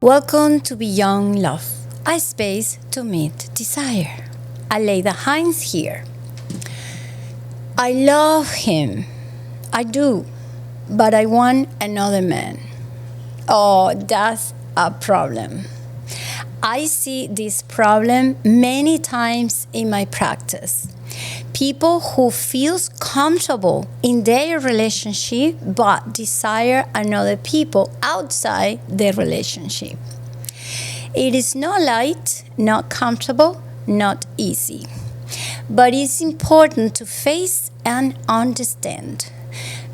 Welcome to Beyond Love, a space to meet desire. Aleida Heinz here. I love him. I do. But I want another man. Oh, that's a problem. I see this problem many times in my practice. People who feel comfortable in their relationship but desire another people outside their relationship. It is not light, not comfortable, not easy. But it's important to face and understand,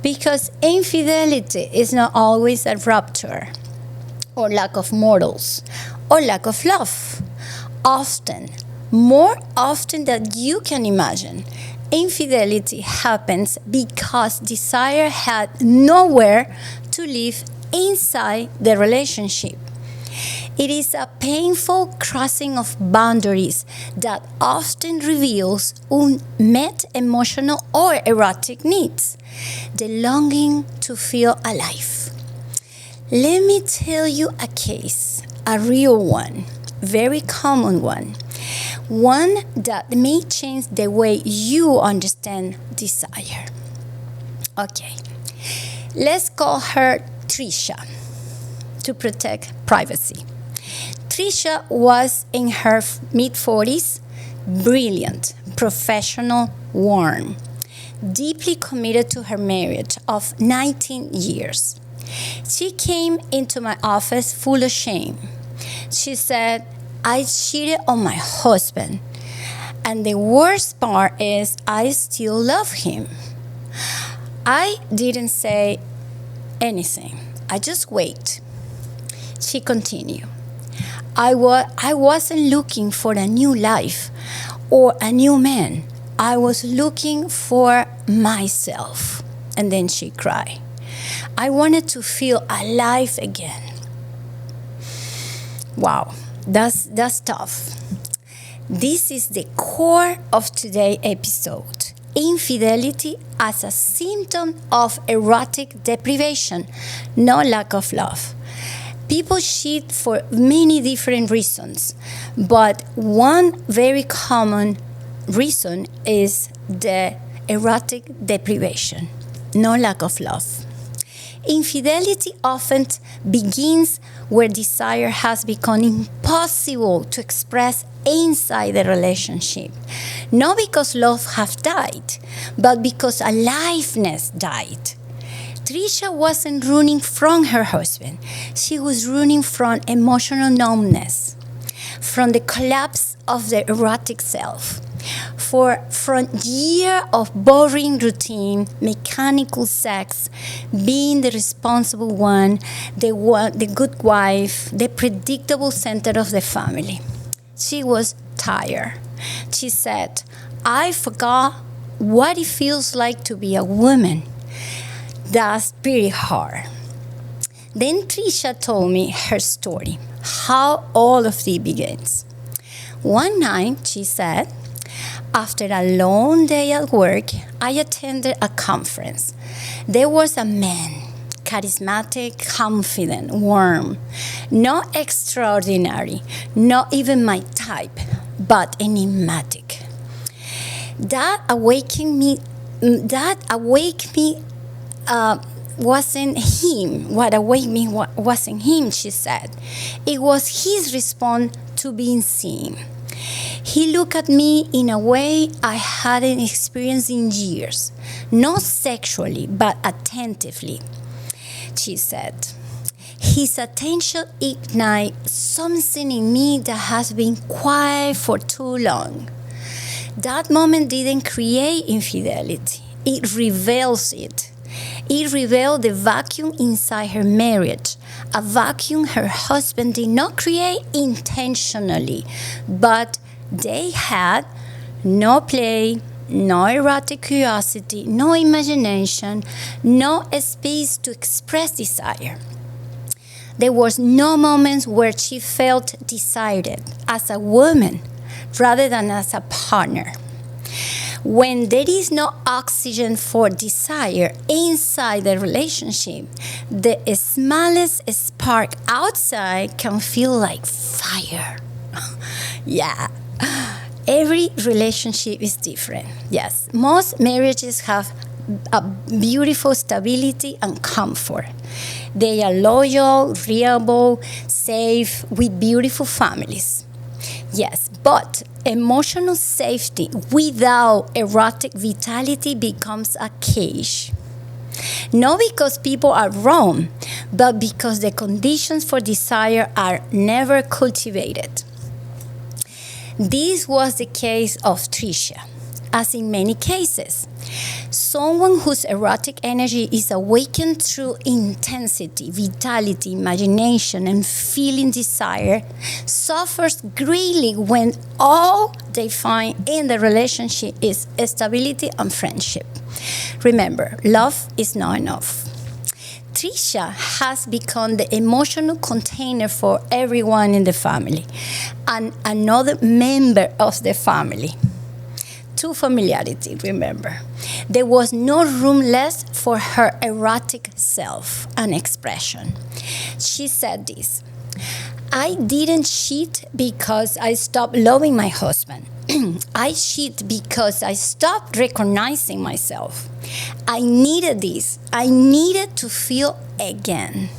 because infidelity is not always a rupture or lack of morals or lack of love. Often, more often than you can imagine, infidelity happens because desire had nowhere to live inside the relationship. It is a painful crossing of boundaries that often reveals unmet emotional or erotic needs, the longing to feel alive. Let me tell you a case, a real one, very common one that may change the way you understand desire. Okay, let's call her Trisha to protect privacy. Trisha was in her mid-40s, brilliant, professional, warm, deeply committed to her marriage of 19 years. She came into my office full of shame. She said, I cheated on my husband, and the worst part is I still love him. I didn't say anything. I just wait. She continued. I wasn't looking for a new life or a new man. I was looking for myself. And then she cried. I wanted to feel alive again. Wow. That's tough. This is the core of today's episode. Infidelity as a symptom of erotic deprivation, no lack of love. People cheat for many different reasons, but one very common reason is the erotic deprivation, no lack of love. Infidelity often begins where desire has become impossible to express inside the relationship. Not because love has died, but because aliveness died. Trisha wasn't running from her husband. She was running from emotional numbness, from the collapse of the erotic self. From years of boring routine, mechanical sex, being the responsible one, the good wife, the predictable center of the family. She was tired. She said, I forgot what it feels like to be a woman. That's pretty hard. Then Trisha told me her story, how all of this begins. One night, she said, after a long day at work, I attended a conference. There was a man, charismatic, confident, warm, not extraordinary, not even my type, but enigmatic. That awakened me wasn't him. What awakened me wasn't him, she said. It was his response to being seen. He looked at me in a way I hadn't experienced in years, not sexually, but attentively, she said. His attention ignited something in me that has been quiet for too long. That moment didn't create infidelity. It reveals it. It revealed the vacuum inside her marriage, a vacuum her husband did not create intentionally, but they had no play, no erotic curiosity, no imagination, no space to express desire. There was no moments where she felt desired as a woman rather than as a partner. When there is no oxygen for desire inside the relationship, the smallest spark outside can feel like fire. Yeah. Every relationship is different. Yes. Most marriages have a beautiful stability and comfort. They are loyal, reliable, safe, with beautiful families. Yes, but emotional safety without erotic vitality becomes a cage. Not because people are wrong, but because the conditions for desire are never cultivated. This was the case of Tricia, as in many cases. Someone whose erotic energy is awakened through intensity, vitality, imagination, and feeling desire suffers greatly when all they find in the relationship is stability and friendship. Remember, love is not enough. Tricia has become the emotional container for everyone in the family and another member of the family. To familiarity, remember. There was no room left for her erotic self and expression. She said this: I didn't cheat because I stopped loving my husband. I cheat because I stopped recognizing myself. I needed this. I needed to feel again.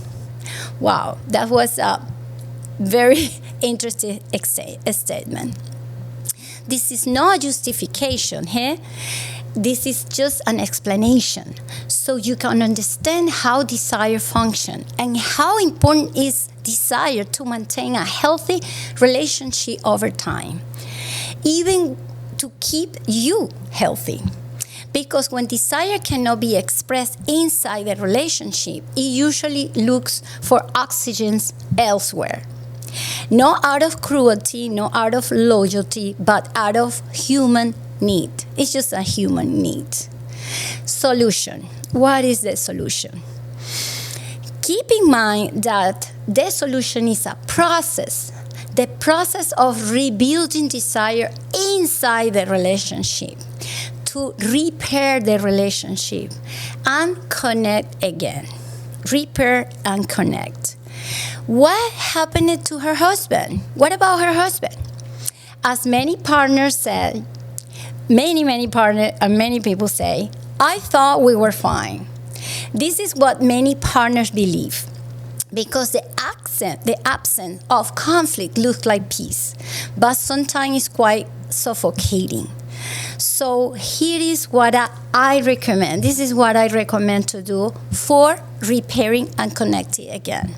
Wow, that was a very interesting statement. This is not a justification, This is just an explanation so you can understand how desire functions and how important is desire to maintain a healthy relationship over time, even to keep you healthy. Because when desire cannot be expressed inside the relationship, it usually looks for oxygens elsewhere. Not out of cruelty, not out of loyalty, but out of human need. It's just a human need. Solution. What is the solution? Keep in mind that the solution is a process. The process of rebuilding desire inside the relationship to repair the relationship and connect again. Repair and connect. What happened to her husband? What about her husband? As many partners said, many partners and many people say, I thought we were fine. This is what many partners believe because the absence of conflict looks like peace, but sometimes it's quite suffocating. So here is what I recommend. This is what I recommend to do for repairing and connecting again.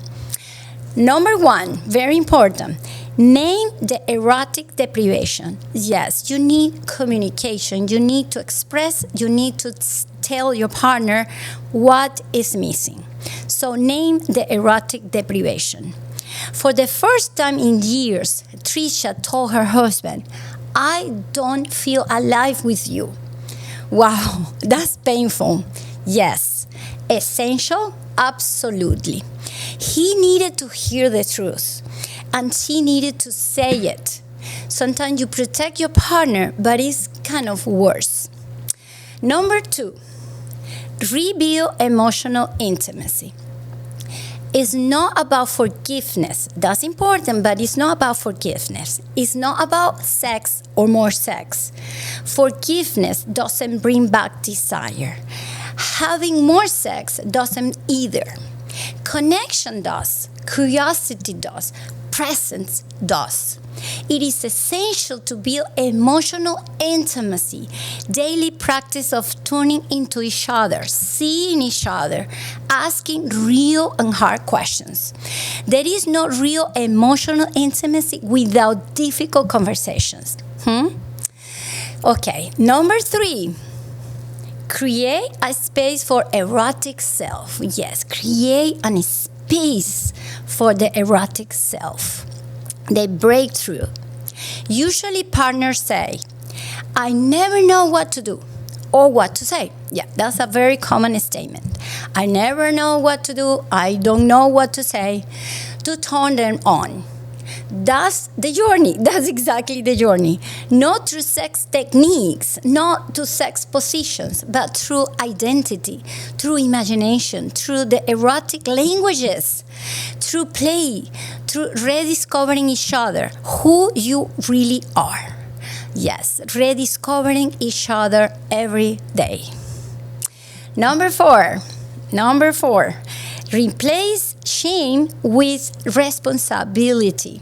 Number 1, very important, name the erotic deprivation. Yes, you need communication. You need to express, you need to tell your partner what is missing. So name the erotic deprivation. For the first time in years, Tricia told her husband, I don't feel alive with you. Wow, that's painful. Yes. Essential? Absolutely. He needed to hear the truth, and she needed to say it. Sometimes you protect your partner, but it's kind of worse. Number 2, rebuild emotional intimacy. It's not about forgiveness. That's important, but it's not about forgiveness. It's not about sex or more sex. Forgiveness doesn't bring back desire. Having more sex doesn't either. Connection does. Curiosity does. Presence does. It is essential to build emotional intimacy, daily practice of tuning into each other, seeing each other, asking real and hard questions. There is no real emotional intimacy without difficult conversations. Okay, number 3. Create a space for erotic self. Yes, create a space for the erotic self. The breakthrough. Usually partners say, I never know what to do or what to say. Yeah, that's a very common statement. I never know what to do. I don't know what to say to turn them on. That's the journey. That's exactly the journey. Not through sex techniques, not through sex positions, but through identity, through imagination, through the erotic languages, through play, through rediscovering each other, who you really are. Yes, rediscovering each other every day. Number four, replace shame with responsibility.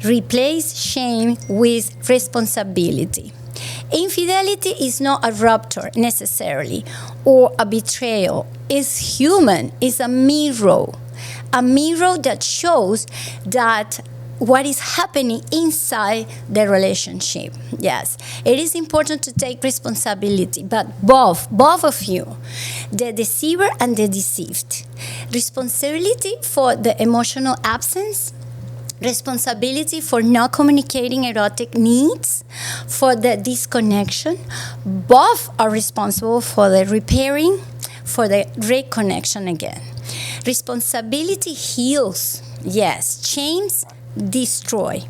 Replace shame with responsibility. Infidelity is not a rupture necessarily or a betrayal. It's human. It's a mirror that shows that what is happening inside the relationship. Yes, it is important to take responsibility, but both of you, the deceiver and the deceived. Responsibility for the emotional absence, responsibility for not communicating erotic needs, for the disconnection. Both are responsible for the repairing, for the reconnection again. Responsibility heals. Yes, chains destroy.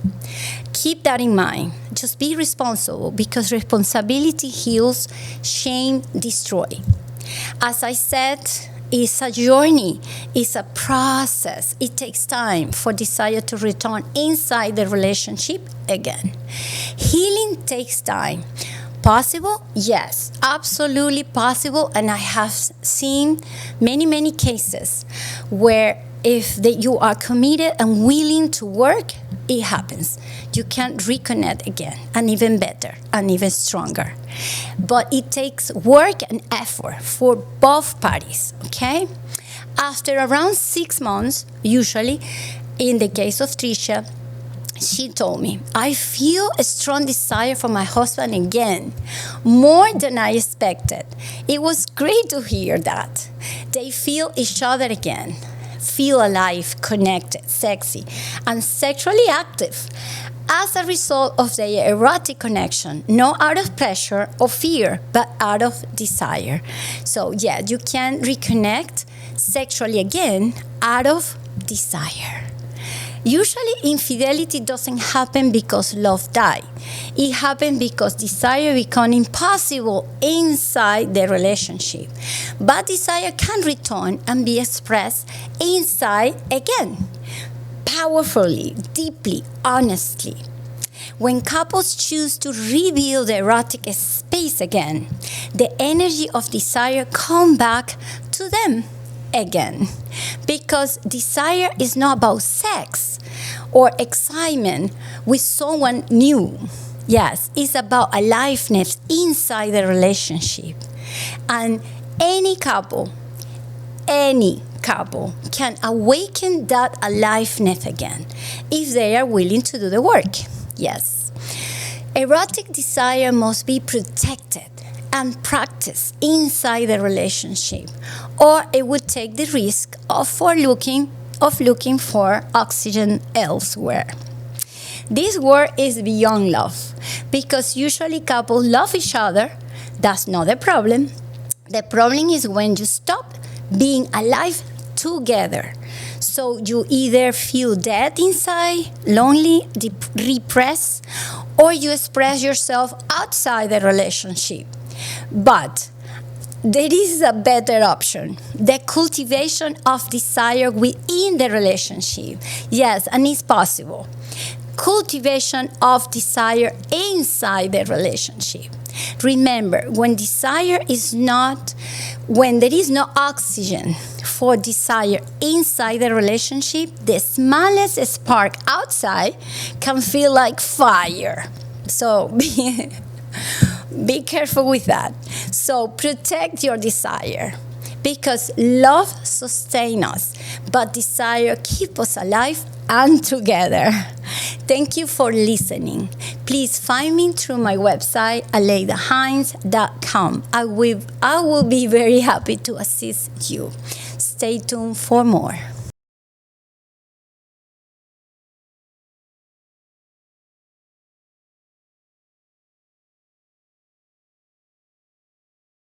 Keep that in mind. Just be responsible, because responsibility heals, shame destroy. As I said, it's a journey, it's a process. It takes time for desire to return inside the relationship again. Healing takes time. Possible? Yes, absolutely possible. And I have seen many cases where if you are committed and willing to work, it happens. You can reconnect again, and even better, and even stronger. But it takes work and effort for both parties, okay? After around 6 months, usually, in the case of Tricia, she told me, I feel a strong desire for my husband again, more than I expected. It was great to hear that. They feel each other again, feel alive, connected, sexy, and sexually active as a result of their erotic connection, not out of pressure or fear, but out of desire. So yeah, you can reconnect sexually again out of desire. Usually, infidelity doesn't happen because love died. It happens because desire becomes impossible inside the relationship. But desire can return and be expressed inside again, powerfully, deeply, honestly. When couples choose to rebuild the erotic space again, the energy of desire comes back to them again, because desire is not about sex or excitement with someone new. Yes, it's about aliveness inside the relationship. And any couple can awaken that aliveness again if they are willing to do the work. Yes. Erotic desire must be protected and practice inside the relationship, or it would take the risk of looking for oxygen elsewhere. This word is beyond love, because usually couples love each other. That's not the problem. The problem is when you stop being alive together. So you either feel dead inside, lonely, repressed, or you express yourself outside the relationship. But there is a better option, the cultivation of desire within the relationship. Yes, and it's possible. Cultivation of desire inside the relationship. Remember, when there is no oxygen for desire inside the relationship, the smallest spark outside can feel like fire. So be careful with that. So protect your desire, because love sustains us, but desire keeps us alive and together. Thank you for listening. Please find me through my website, AleidaHeinz.com. I will be very happy to assist you. Stay tuned for more.